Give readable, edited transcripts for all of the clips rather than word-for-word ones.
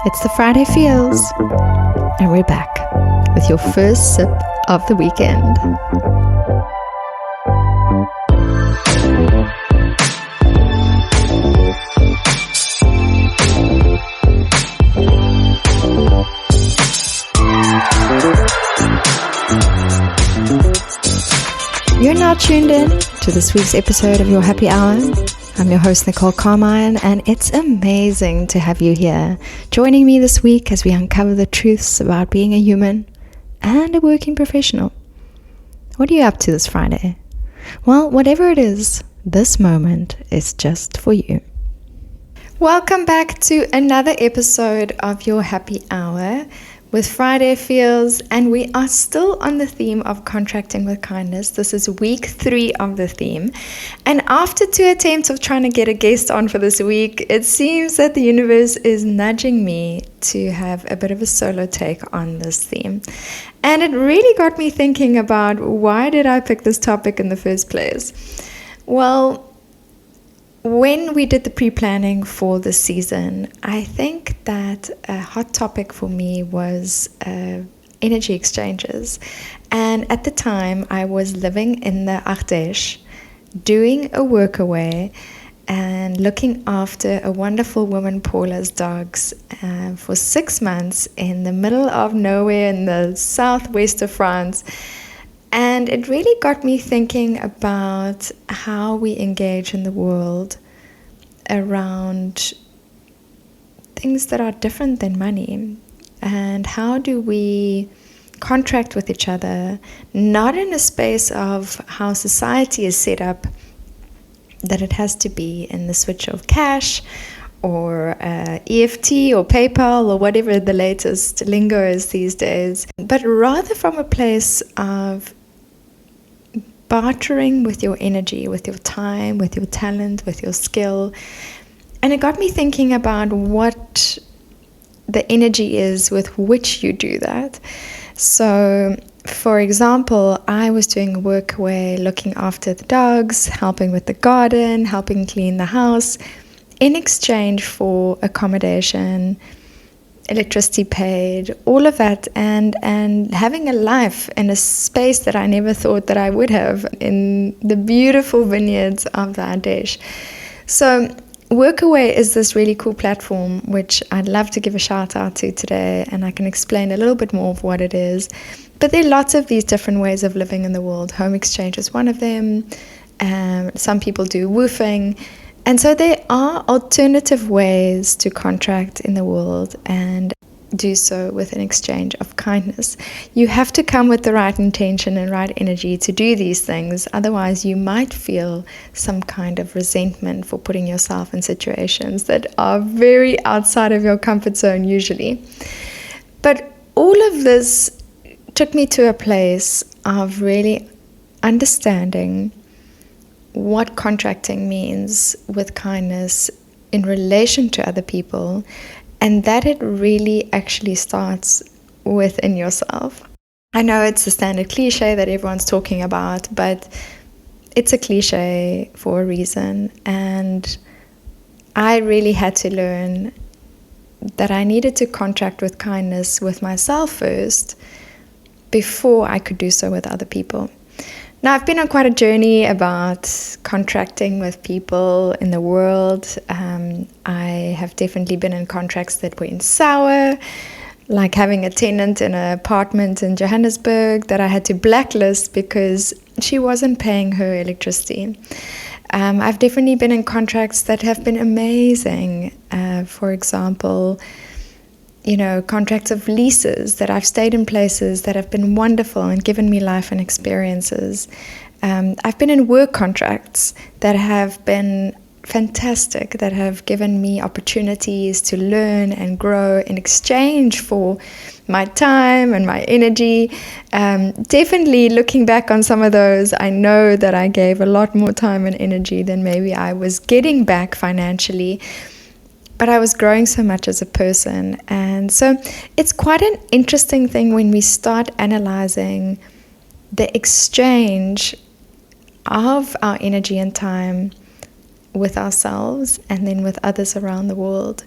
It's the Friday Feels, and we're back with your first sip of the weekend. You're now tuned in to this week's episode of Your Happy Hour. I'm your host, Nicole Karmine, and it's amazing to have you here, joining me this week as we uncover the truths about being a human and a working professional. What are you up to this Friday? Well, whatever it is, this moment is just for you. Welcome back to another episode of Your Happy Hour with Friday Feels, and we are still on the theme of contracting with kindness. This is week 3 of the theme, and after 2 attempts of trying to get a guest on for this week, it seems that the universe is nudging me to have a bit of a solo take on this theme. And it really got me thinking about, why did I pick this topic in the first place? Well, when we did the pre-planning for this season, I think that a hot topic for me was energy exchanges. And at the time, I was living in the Ardèche, doing a workaway and looking after a wonderful woman, Paula's dogs, for 6 months in the middle of nowhere in the southwest of France. And it really got me thinking about how we engage in the world around things that are different than money. And how do we contract with each other, not in a space of how society is set up, that it has to be in the switch of cash or EFT or PayPal or whatever the latest lingo is these days, but rather from a place of bartering with your energy, with your time, with your talent, with your skill. And it got me thinking about what the energy is with which you do that. So, for example, I was doing a workaway, looking after the dogs, helping with the garden, helping clean the house, in exchange for accommodation, electricity paid, all of that, and having a life in a space that I never thought that I would have, in the beautiful vineyards of the Ardèche. So Workaway is this really cool platform which I'd love to give a shout out to today, and I can explain a little bit more of what it is. But there are lots of these different ways of living in the world. Home exchange is one of them. Some people do woofing. And so there are alternative ways to contract in the world, and do so with an exchange of kindness. You have to come with the right intention and right energy to do these things. Otherwise, you might feel some kind of resentment for putting yourself in situations that are very outside of your comfort zone usually. But all of this took me to a place of really understanding what contracting means with kindness in relation to other people, and that it really actually starts within yourself. I know it's the standard cliche that everyone's talking about, but it's a cliche for a reason, and I really had to learn that I needed to contract with kindness with myself first before I could do so with other people. Now, I've been on quite a journey about contracting with people in the world. I have definitely been in contracts that went sour, like having a tenant in an apartment in Johannesburg that I had to blacklist because she wasn't paying her electricity. I've definitely been in contracts that have been amazing. For example, contracts of leases that I've stayed in places that have been wonderful and given me life and experiences. I've been in work contracts that have been fantastic, that have given me opportunities to learn and grow in exchange for my time and my energy. Definitely looking back on some of those, I know that I gave a lot more time and energy than maybe I was getting back financially. But I was growing so much as a person. And so it's quite an interesting thing when we start analyzing the exchange of our energy and time with ourselves and then with others around the world.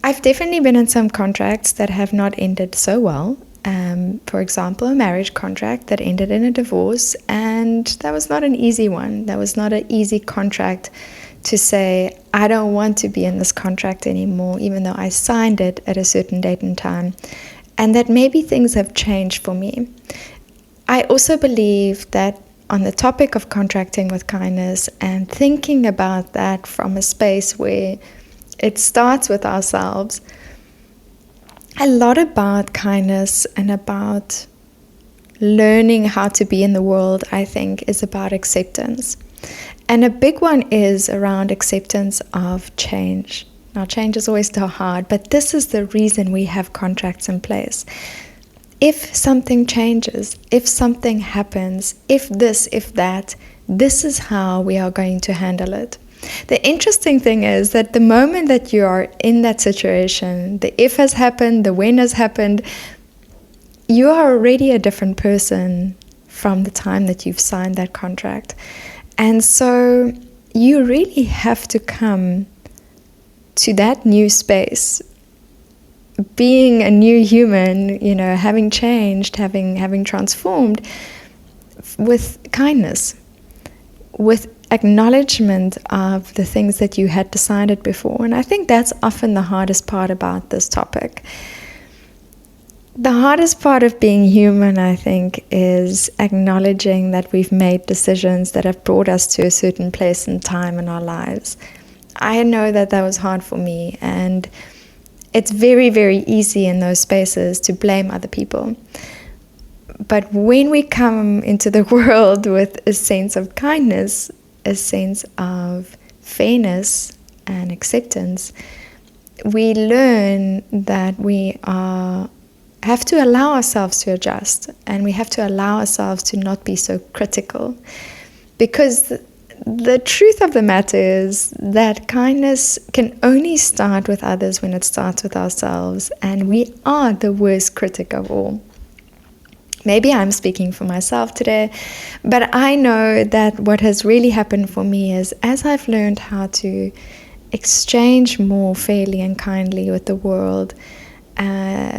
I've definitely been in some contracts that have not ended so well. For example, a marriage contract that ended in a divorce, and that was not an easy one. That was not an easy contract to say, I don't want to be in this contract anymore, even though I signed it at a certain date and time, and that maybe things have changed for me. I also believe that on the topic of contracting with kindness and thinking about that from a space where it starts with ourselves, a lot about kindness and about learning how to be in the world, I think, is about acceptance. And a big one is around acceptance of change. Now, change is always so hard, but this is the reason we have contracts in place. If something changes, if something happens, if this, if that, this is how we are going to handle it. The interesting thing is that the moment that you are in that situation, the if has happened, the when has happened, you are already a different person from the time that you've signed that contract. And so you really have to come to that new space, being a new human, having changed, having transformed, with kindness, with acknowledgement of the things that you had decided before. And I think that's often the hardest part about this topic. The hardest part of being human, I think, is acknowledging that we've made decisions that have brought us to a certain place and time in our lives. I know that was hard for me, and it's very, very easy in those spaces to blame other people. But when we come into the world with a sense of kindness, a sense of fairness and acceptance, we learn that we have to allow ourselves to adjust, and we have to allow ourselves to not be so critical. Because the truth of the matter is that kindness can only start with others when it starts with ourselves, and we are the worst critic of all. Maybe I'm speaking for myself today, but I know that what has really happened for me is, as I've learned how to exchange more fairly and kindly with the world,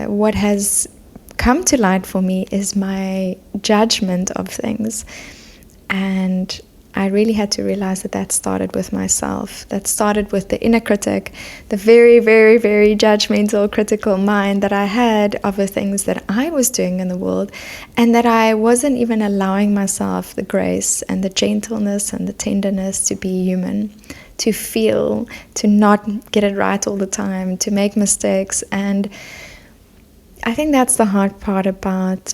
what has come to light for me is my judgment of things. And I really had to realize that started with myself. That started with the inner critic, the very, very, very judgmental, critical mind that I had of the things that I was doing in the world, and that I wasn't even allowing myself the grace and the gentleness and the tenderness to be human, to feel, to not get it right all the time, to make mistakes. And I think that's the hard part about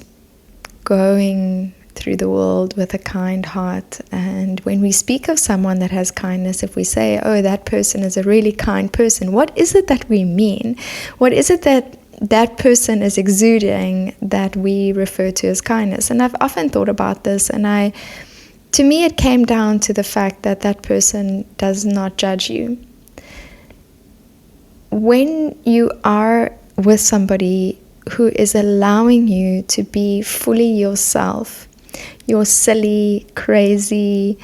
going through the world with a kind heart. And when we speak of someone that has kindness, if we say, oh, that person is a really kind person, what is it that we mean? What is it that that person is exuding that we refer to as kindness? And I've often thought about this, and to me it came down to the fact that that person does not judge you. When you are with somebody who is allowing you to be fully yourself, your silly, crazy,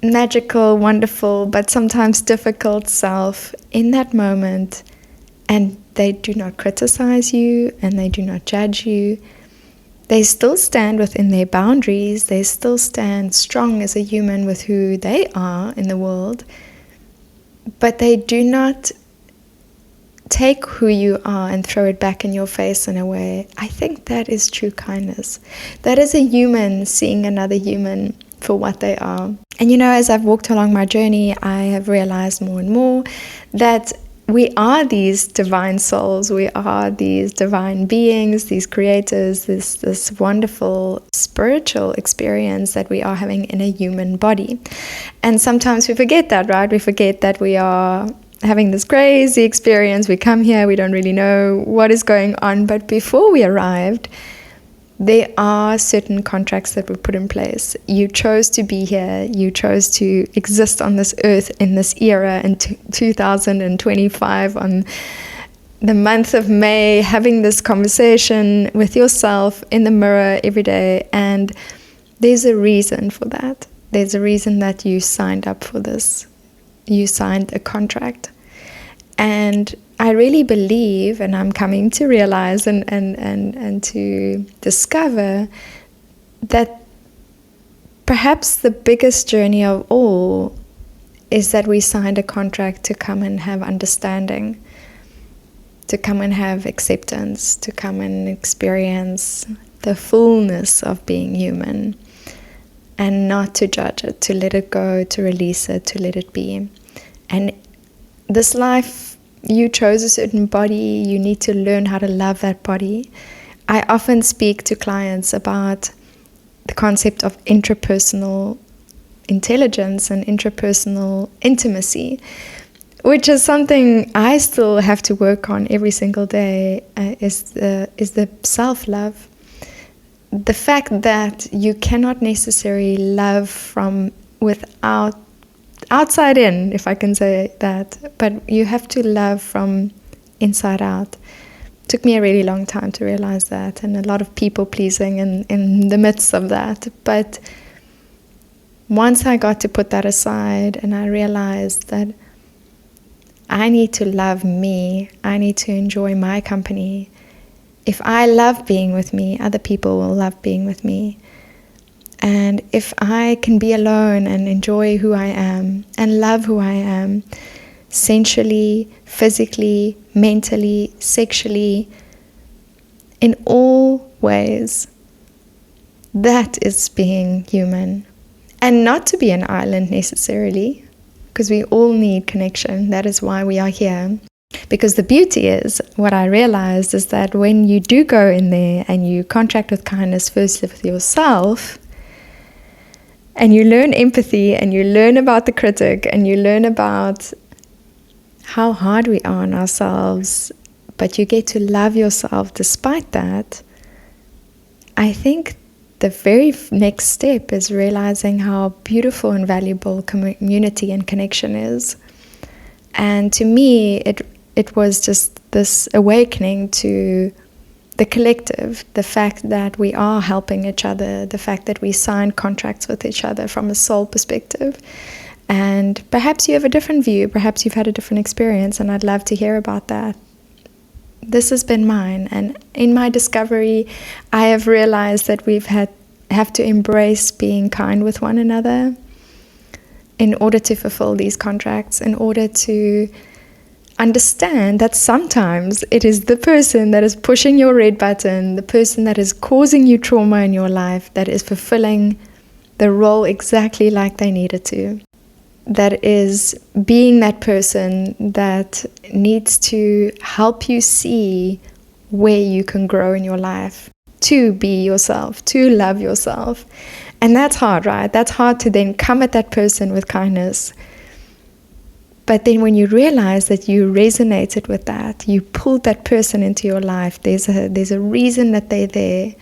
magical, wonderful, but sometimes difficult self in that moment, and they do not criticize you and they do not judge you, they still stand within their boundaries, they still stand strong as a human with who they are in the world, but they do not take who you are and throw it back in your face in a way. I think that is true kindness. That is a human seeing another human for what they are. And as I've walked along my journey, I have realized more and more that we are these divine souls, we are these divine beings, these creators, this wonderful spiritual experience that we are having in a human body. And sometimes we forget that, right? We forget that we are having this crazy experience. We come here, we don't really know what is going on. But before we arrived, there are certain contracts that were put in place. You chose to be here. You chose to exist on this earth in this era in 2025 on the month of May, having this conversation with yourself in the mirror every day. And there's a reason for that. There's a reason that you signed up for this. You signed a contract. And I really believe, and I'm coming to realize and to discover that perhaps the biggest journey of all is that we signed a contract to come and have understanding, to come and have acceptance, to come and experience the fullness of being human, and not to judge it, to let it go, to release it, to let it be. And this life, you chose a certain body, you need to learn how to love that body. I often speak to clients about the concept of intrapersonal intelligence and intrapersonal intimacy, which is something I still have to work on every single day, is the self-love. The fact that you cannot necessarily love from without outside in, if I can say that, but you have to love from inside out. It took me a really long time to realize that, and a lot of people pleasing in the midst of that. But once I got to put that aside and I realized that I need to love me, I need to enjoy my company. If I love being with me, other people will love being with me. And if I can be alone and enjoy who I am and love who I am, sensually, physically, mentally, sexually, in all ways, that is being human. And not to be an island necessarily, because we all need connection. That is why we are here. Because the beauty is, what I realized is that when you do go in there and you contract with kindness first with yourself, and you learn empathy, and you learn about the critic, and you learn about how hard we are on ourselves, but you get to love yourself despite that, I think the very next step is realizing how beautiful and valuable community and connection is. And to me, it was just this awakening to the collective, the fact that we are helping each other, the fact that we sign contracts with each other from a soul perspective. And perhaps you have a different view, perhaps you've had a different experience, and I'd love to hear about that. This has been mine, and in my discovery, I have realized that have to embrace being kind with one another in order to fulfill these contracts, in order to understand that sometimes it is the person that is pushing your red button, the person that is causing you trauma in your life, that is fulfilling the role exactly like they needed to. That is being that person that needs to help you see where you can grow in your life, to be yourself, to love yourself. And that's hard, right? That's hard to then come at that person with kindness. But then when you realize that you resonated with that, you pulled that person into your life, there's a reason that they're there.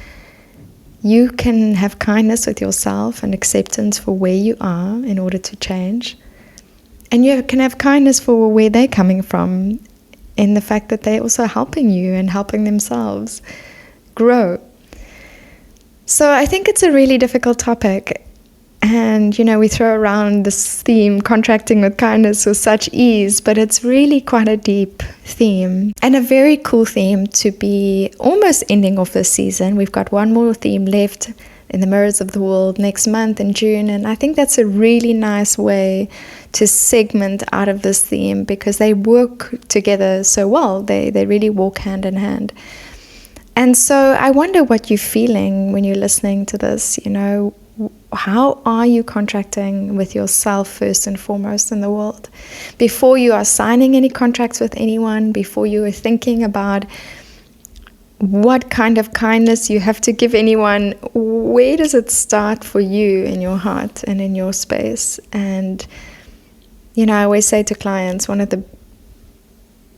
You can have kindness with yourself and acceptance for where you are in order to change. And you can have kindness for where they're coming from, in the fact that they're also helping you and helping themselves grow. So I think it's a really difficult topic. And, we throw around this theme, contracting with kindness, with such ease, but it's really quite a deep theme and a very cool theme to be almost ending off this season. We've got one more theme left in the Mirrors of the World next month in June, and I think that's a really nice way to segment out of this theme, because they work together so well. They really walk hand in hand. And so I wonder what you're feeling when you're listening to this. How are you contracting with yourself first and foremost in the world? Before you are signing any contracts with anyone, before you are thinking about what kind of kindness you have to give anyone, where does it start for you in your heart and in your space? And, I always say to clients, one of the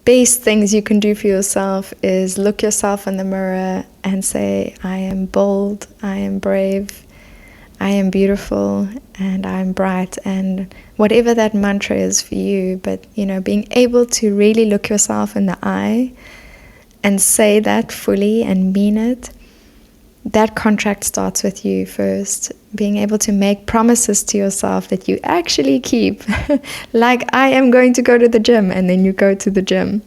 best things you can do for yourself is look yourself in the mirror and say, I am bold, I am brave, I am beautiful, and I'm bright, and whatever that mantra is for you. But, being able to really look yourself in the eye and say that fully and mean it, that contract starts with you first. Being able to make promises to yourself that you actually keep. Like, I am going to go to the gym, and then you go to the gym.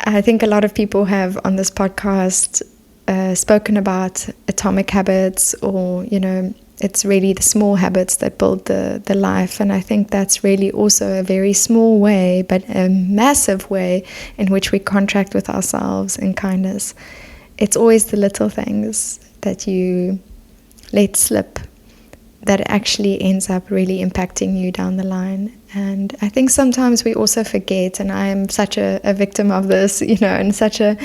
I think a lot of people have on this podcast spoken about atomic habits, or, it's really the small habits that build the life. And I think that's really also a very small way, but a massive way in which we contract with ourselves in kindness. It's always the little things that you let slip that actually ends up really impacting you down the line. And I think sometimes we also forget, and I am such a victim of this, and such a,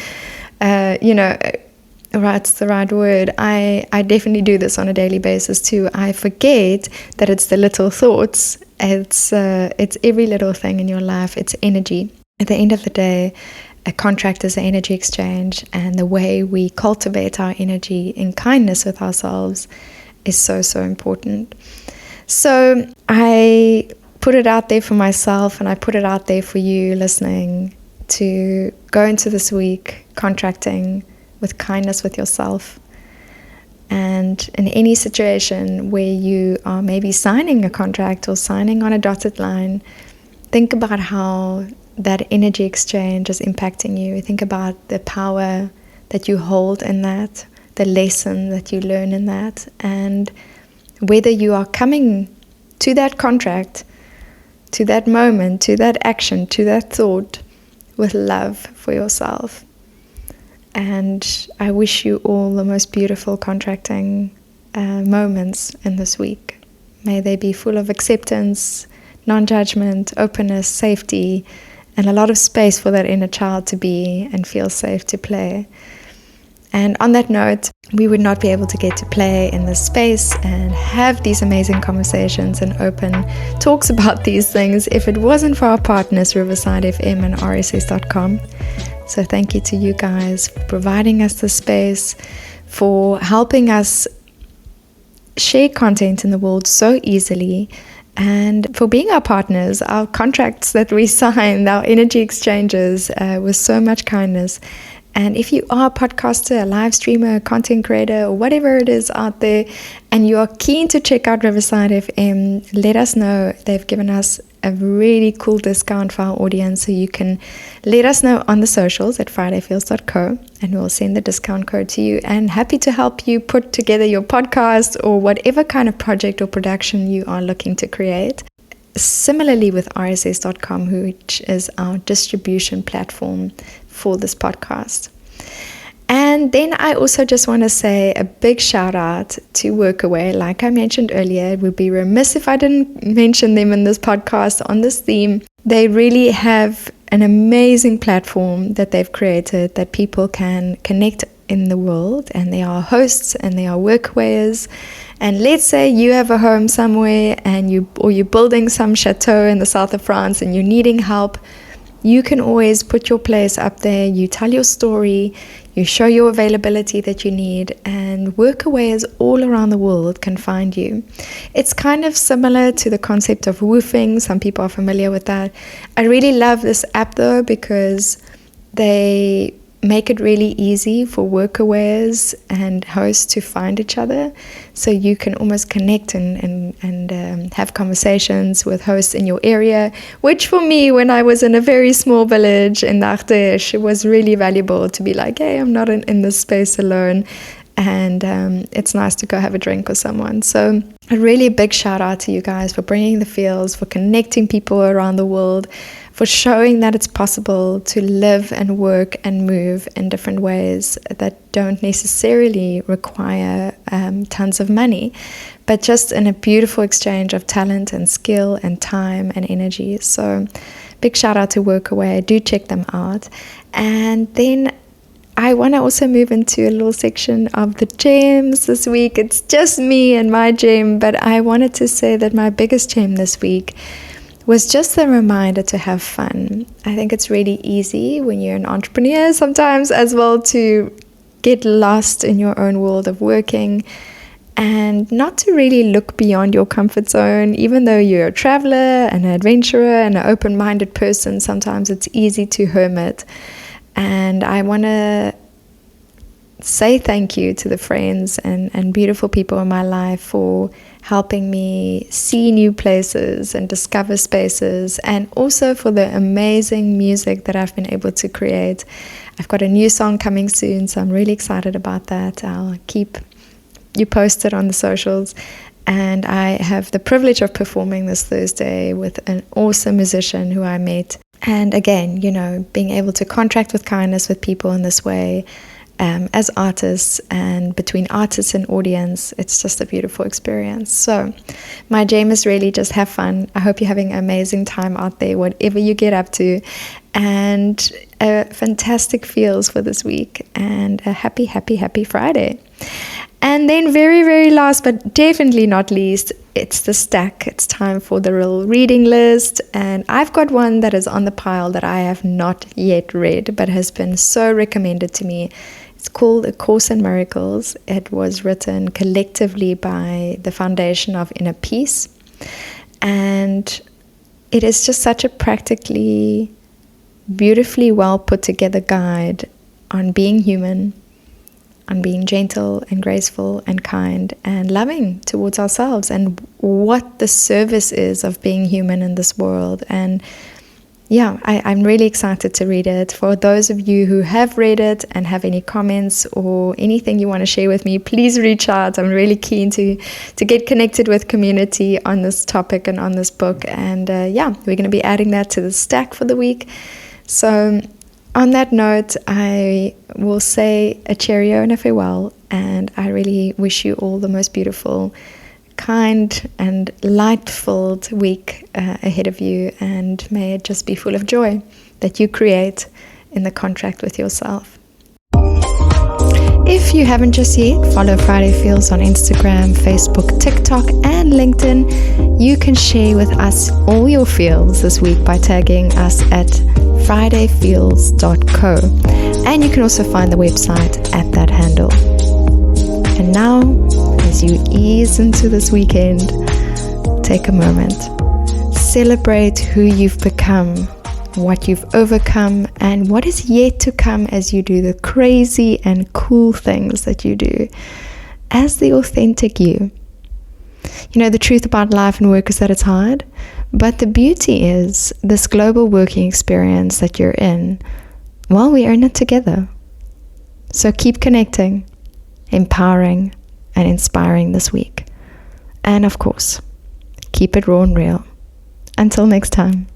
it's the right word. I definitely do this on a daily basis too. I forget that it's the little thoughts. It's every little thing in your life. It's energy. At the end of the day, a contract is an energy exchange, and the way we cultivate our energy in kindness with ourselves is so, so important. So I put it out there for myself, and I put it out there for you listening, to go into this week contracting with kindness with yourself. And in any situation where you are maybe signing a contract or signing on a dotted line, think about how that energy exchange is impacting you. Think about the power that you hold in that, the lesson that you learn in that, and whether you are coming to that contract, to that moment, to that action, to that thought with love for yourself. And I wish you all the most beautiful contracting moments in this week. May they be full of acceptance, non-judgment, openness, safety, and a lot of space for that inner child to be and feel safe to play. And on that note, we would not be able to get to play in this space and have these amazing conversations and open talks about these things if it wasn't for our partners, Riverside FM and RSS.com. So thank you to you guys for providing us the space, for helping us share content in the world so easily, and for being our partners. Our contracts that we signed, our energy exchanges with so much kindness. And if you are a podcaster, a live streamer, a content creator, or whatever it is out there, and you are keen to check out Riverside FM, let us know. They've given us a really cool discount for our audience, so you can let us know on the socials at fridayfeels.co, and we'll send the discount code to you. And happy to help you put together your podcast or whatever kind of project or production you are looking to create. Similarly with RSS.com, which is our distribution platform for this podcast. And then I also just want to say a big shout out to Workaway. Like I mentioned earlier, it would be remiss if I didn't mention them in this podcast on this theme. They really have an amazing platform that they've created that people can connect in the world, and they are hosts and they are workawayers. And let's say you have a home somewhere and you're building some chateau in the south of France and you're needing help. You can always put your place up there, you tell your story, you show your availability that you need, and workawayers all around the world can find you. It's kind of similar to the concept of woofing. Some people are familiar with that. I really love this app though, because they make it really easy for workawayers and hosts to find each other. So you can almost connect and have conversations with hosts in your area, which for me, when I was in a very small village in Ardèche, it was really valuable to be like, hey, I'm not in this space alone. And it's nice to go have a drink with someone. So a really big shout out to you guys for bringing the feels, for connecting people around the world, for showing that it's possible to live and work and move in different ways that don't necessarily require tons of money, but just in a beautiful exchange of talent and skill and time and energy. So big shout out to Workaway. Do check them out. And then I want to also move into a little section of the gems this week. It's just me and my gem, but I wanted to say that my biggest gem this week was just a reminder to have fun. I think it's really easy when you're an entrepreneur sometimes as well to get lost in your own world of working and not to really look beyond your comfort zone. Even though you're a traveler, an adventurer, and an open-minded person, sometimes it's easy to hermit. And I want to say thank you to the friends and beautiful people in my life for helping me see new places and discover spaces, and also for the amazing music that I've been able to create. I've got a new song coming soon, so I'm really excited about that. I'll keep you posted on the socials. And I have the privilege of performing this Thursday with an awesome musician who I met. And again, being able to contract with kindness with people in this way, as artists and between artists and audience, it's just a beautiful experience. So my jam is really just have fun. I hope you're having an amazing time out there, whatever you get up to, and fantastic feels for this week, and a happy, happy, happy Friday. And then very, very last, but definitely not least, it's the stack. It's time for the real reading list. And I've got one that is on the pile that I have not yet read, but has been so recommended to me. It's called A Course in Miracles. It was written collectively by the Foundation of Inner Peace. And it is just such a practically, beautifully well put together guide on being human, on being gentle and graceful and kind and loving towards ourselves, and what the service is of being human in this world. And yeah, I'm really excited to read it. For those of you who have read it and have any comments or anything you want to share with me, please reach out. I'm really keen to get connected with community on this topic and on this book. And we're going to be adding that to the stack for the week. So on that note, I will say a cheerio and a farewell, and I really wish you all the most beautiful, kind and light-filled week ahead of you, and may it just be full of joy that you create in the contract with yourself. If you haven't just yet, follow Friday Feels on Instagram, Facebook, TikTok, and LinkedIn. You can share with us all your feels this week by tagging us at fridayfeels.co, and you can also find the website at that handle. And now, as you ease into this weekend, take a moment. Celebrate who you've become, what you've overcome, and what is yet to come as you do the crazy and cool things that you do as the authentic you. The truth about life and work is that it's hard, but the beauty is this global working experience that you're in, well, we earn it together. So keep connecting, empowering, and inspiring this week. And of course, keep it raw and real. Until next time.